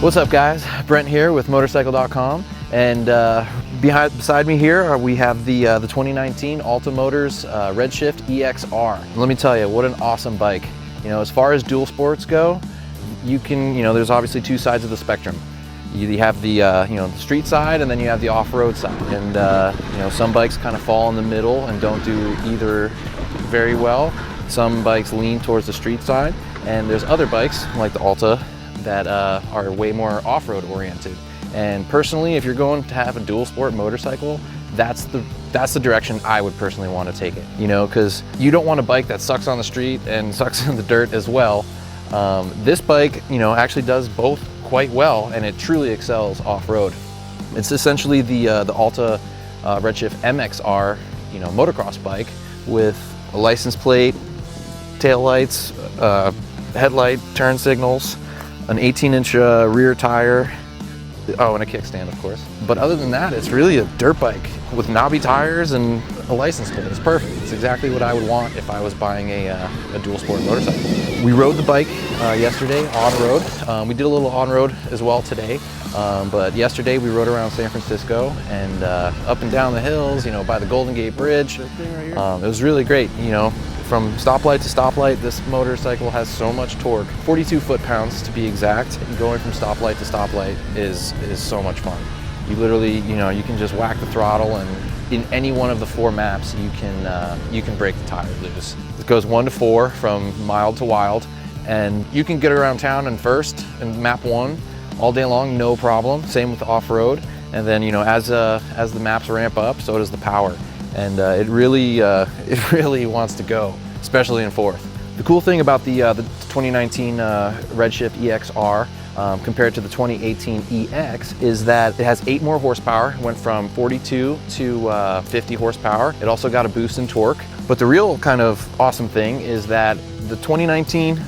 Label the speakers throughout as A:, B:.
A: What's up, guys? Brent here with Motorcycle.com, and beside me here we have the 2019 Alta Motors Redshift EXR. And let me tell you, what an awesome bike. You know, as far as dual sports go, there's obviously two sides of the spectrum. You have the the street side, and then you have the off-road side. And some bikes kind of fall in the middle and don't do either very well. Some bikes lean towards the street side, and there's other bikes like the Alta that are way more off-road oriented. And personally, if you're going to have a dual sport motorcycle, that's the direction I would personally want to take it. You know, because you don't want a bike that sucks on the street and sucks in the dirt as well. This bike, actually does both quite well, and it truly excels off-road. It's essentially the Alta Redshift MXR, motocross bike with a license plate, tail lights, headlight, turn signals, an 18-inch rear tire, and a kickstand, of course. But other than that, it's really a dirt bike with knobby tires and a license plate. It's perfect. It's exactly what I would want if I was buying a dual sport motorcycle. We rode the bike yesterday on-road. We did a little on-road as well today, but yesterday we rode around San Francisco and up and down the hills, by the Golden Gate Bridge. It was really great. From stoplight to stoplight, this motorcycle has so much torque. 42 foot-pounds to be exact. Going from stoplight to stoplight is so much fun. You literally, you can just whack the throttle, and in any one of the four maps, you can break the tire loose. It goes 1 to 4 from mild to wild, and you can get around town in first and map 1 all day long, no problem. Same with the off-road, and then as the maps ramp up, so does the power. And it really wants to go, especially in fourth. The cool thing about the 2019 Redshift EXR compared to the 2018 EX is that it has 8 more horsepower. It went from 42 to 50 horsepower. It also got a boost in torque. But the real kind of awesome thing is that the 2019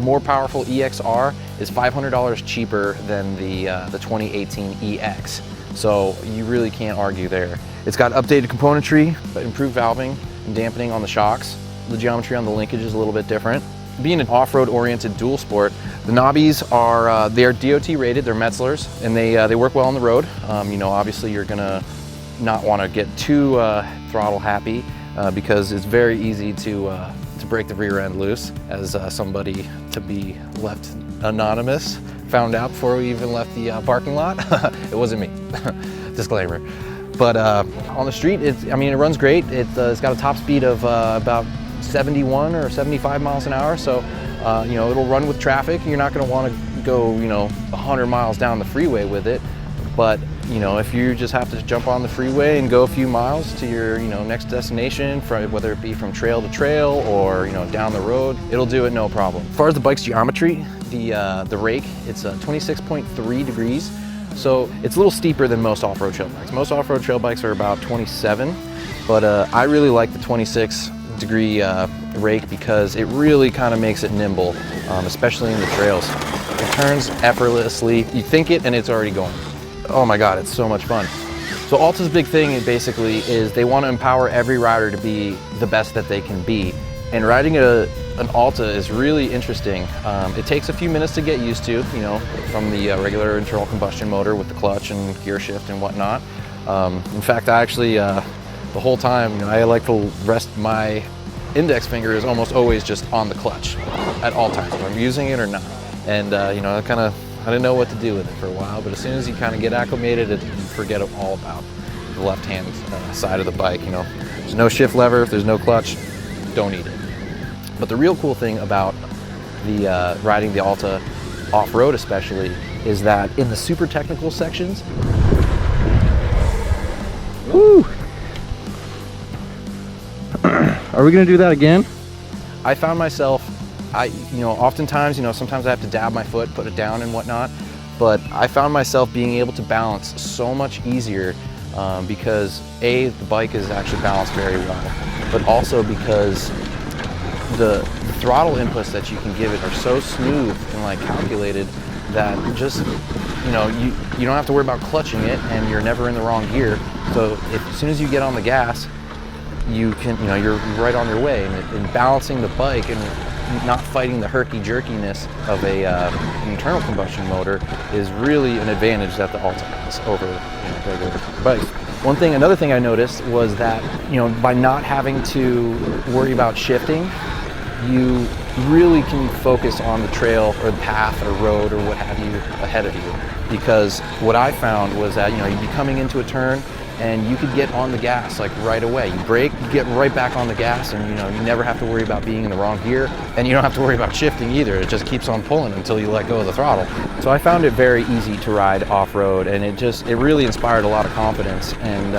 A: more powerful EXR is $500 cheaper than the 2018 EX. So you really can't argue there. It's got updated componentry, improved valving and dampening on the shocks. The geometry on the linkage is a little bit different. Being an off-road oriented dual sport, the knobbies are they are DOT rated. They're Metzlers, and they work well on the road. Obviously you're gonna not want to get too throttle happy because it's very easy to break the rear end loose, as somebody to be left anonymous found out before we even left the parking lot. It wasn't me. Disclaimer. But on the street, it runs great. It's got a top speed of about 71 or 75 miles an hour. So, it'll run with traffic. You're not going to want to go, 100 miles down the freeway with it. But, if you just have to jump on the freeway and go a few miles to your, next destination, whether it be from trail to trail or, down the road, it'll do it no problem. As far as the bike's geometry, the rake, it's 26.3 degrees. So it's a little steeper than most off-road trail bikes. Most off-road trail bikes are about 27, but I really like the 26-degree rake because it really kind of makes it nimble, especially in the trails. It turns effortlessly. You think it and it's already going. Oh my God, it's so much fun. So Alta's big thing basically is they want to empower every rider to be the best that they can be. And riding an Alta is really interesting. It takes a few minutes to get used to, from the regular internal combustion motor with the clutch and gear shift and whatnot. In fact, I actually, the whole time, I like to rest my index finger is almost always just on the clutch at all times, if I'm using it or not. And I didn't know what to do with it for a while, but as soon as you kind of get acclimated, you forget all about the left-hand side of the bike. There's no shift lever, if there's no clutch, don't need it. But the real cool thing about the riding the Alta off-road especially is that in the super technical sections, woo! Are we gonna do that again? I found myself, oftentimes, sometimes I have to dab my foot, put it down and whatnot, but I found myself being able to balance so much easier because the bike is actually balanced very well, but also because the throttle inputs that you can give it are so smooth and calculated that just, you don't have to worry about clutching it, and you're never in the wrong gear. So as soon as you get on the gas, you can, you're right on your way. And balancing the bike and not fighting the herky-jerkiness of an internal combustion motor is really an advantage that the Alta has over regular bikes. Another thing I noticed was that by not having to worry about shifting, you really can focus on the trail or the path or road or what have you ahead of you. Because what I found was that you'd be coming into a turn and you could get on the gas like right away. You brake, you get right back on the gas, and you never have to worry about being in the wrong gear, and you don't have to worry about shifting either. It just keeps on pulling until you let go of the throttle. So I found it very easy to ride off-road, and it really inspired a lot of confidence. And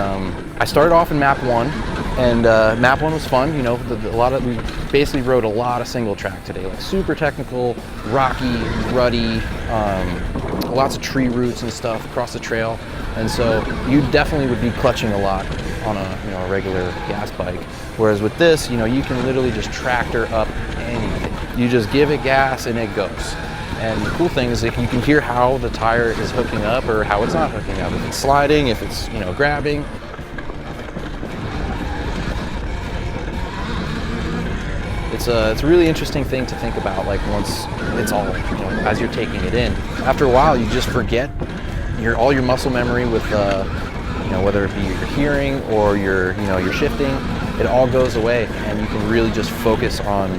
A: I started off in map 1, and map 1 was fun. We basically rode a lot of single track today, like super technical, rocky, ruddy, lots of tree roots and stuff across the trail. And so you definitely would be clutching a lot on a regular gas bike. Whereas with this, you can literally just tractor up anything. You just give it gas and it goes. And the cool thing is that you can hear how the tire is hooking up or how it's not hooking up. If it's sliding, if it's grabbing. It's a really interesting thing to think about, like once it's all, as you're taking it in. After a while, you just forget all your muscle memory with, whether it be your hearing or your shifting. It all goes away, and you can really just focus on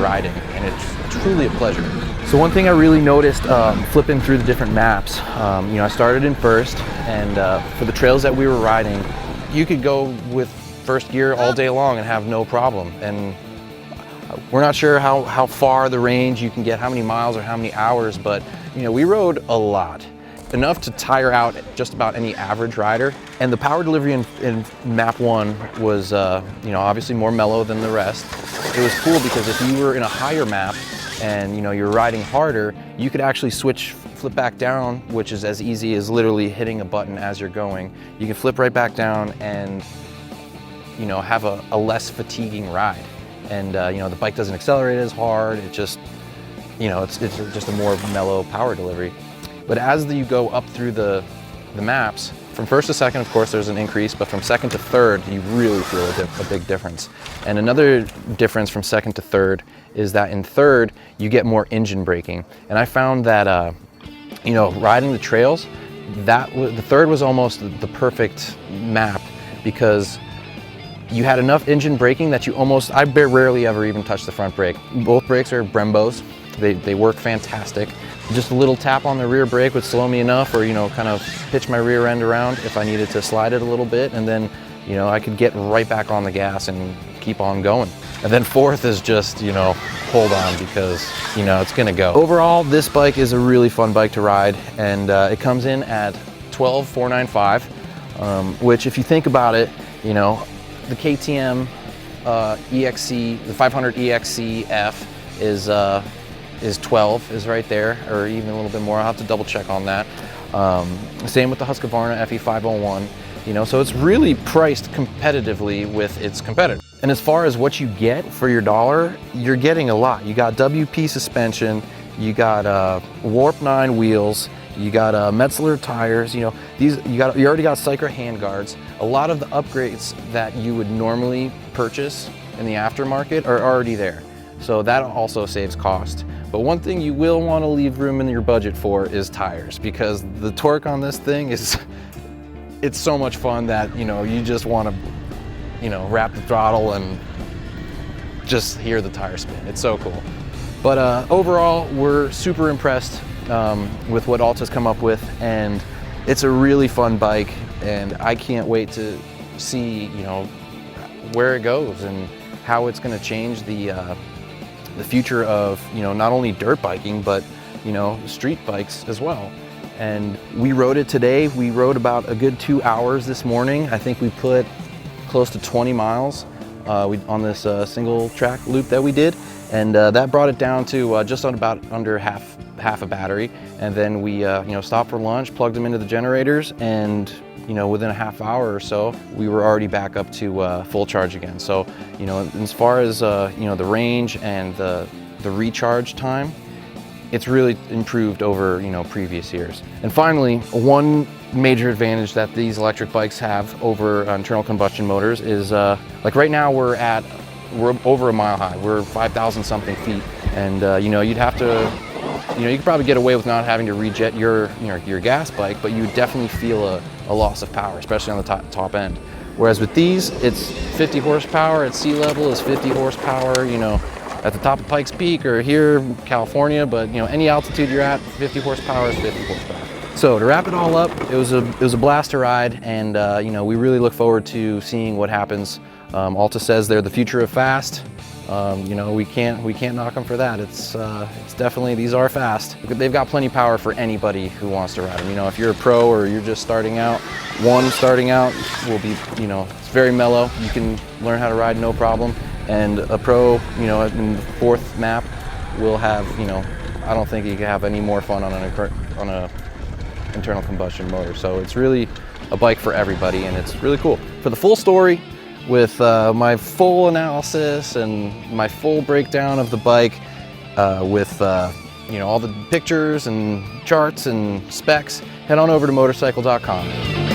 A: riding, and it's truly a pleasure. So one thing I really noticed flipping through the different maps, I started in first, and for the trails that we were riding, you could go with first gear all day long and have no problem. And we're not sure how far the range you can get, how many miles or how many hours, but we rode a lot. Enough to tire out just about any average rider. And the power delivery in map 1 was obviously more mellow than the rest. It was cool because if you were in a higher map and you're riding harder, you could actually flip back down, which is as easy as literally hitting a button as you're going. You can flip right back down and have a less fatiguing ride. And the bike doesn't accelerate as hard. It just it's just a more mellow power delivery. But as you go up through the maps, from first to second, of course, there's an increase, but from second to third, you really feel a big difference. And another difference from second to third is that in third, you get more engine braking. And I found that, riding the trails, the third was almost the perfect map because you had enough engine braking that I rarely ever even touch the front brake. Both brakes are Brembos. They work fantastic. Just a little tap on the rear brake would slow me enough, or kind of pitch my rear end around if I needed to slide it a little bit, and then I could get right back on the gas and keep on going. And then fourth is just hold on, because it's gonna go. Overall, this bike is a really fun bike to ride, and it comes in at $12,495, which if you think about it, the KTM EXC, the 500 EXC F is 12, is right there, or even a little bit more. I'll have to double check on that. Same with the Husqvarna FE501, so it's really priced competitively with its competitor. And as far as what you get for your dollar, you're getting a lot. You got WP suspension, you got Warp 9 wheels, you got Metzeler tires, you already got Cycra handguards. A lot of the upgrades that you would normally purchase in the aftermarket are already there. So that also saves cost. But one thing you will want to leave room in your budget for is tires, because the torque on this thing it's so much fun that you just want to wrap the throttle and just hear the tire spin. It's so cool. But overall, we're super impressed with what Alta's come up with, and it's a really fun bike, and I can't wait to see where it goes and how it's going to change the future of not only dirt biking, but street bikes as well. And we rode it today. We rode about a good 2 hours this morning. I think we put close to 20 miles on this single track loop that we did, and that brought it down to just under half a battery. And then we stopped for lunch, plugged them into the generators, and within a half hour or so, we were already back up to full charge again. So, as far as the range and the recharge time, it's really improved over previous years. And finally, one major advantage that these electric bikes have over internal combustion motors is like right now we're at we're over a mile high. We're 5,000 something feet, and you know, you'd have to, you know, you could probably get away with not having to rejet your gas bike, but you would definitely feel a loss of power, especially on the top end. Whereas with these, it's 50 horsepower at sea level, is 50 horsepower, you know, at the top of Pikes Peak or here, California, but you know, any altitude you're at, 50 horsepower is 50 horsepower. So to wrap it all up, it was a blast to ride, and you know, we really look forward to seeing what happens. Alta says they're the future of fast. You know, we can't knock them for that. It's definitely, these are fast. They've got plenty of power for anybody who wants to ride them. You know, if you're a pro or you're just starting out, starting out will be, you know, it's very mellow. You can learn how to ride no problem. And a pro, you know, in the fourth map will have, you know, I don't think you can have any more fun on a internal combustion motor. So it's really a bike for everybody, and it's really cool. For the full story, with my full analysis and my full breakdown of the bike, with you know, all the pictures and charts and specs, head on over to Motorcycle.com.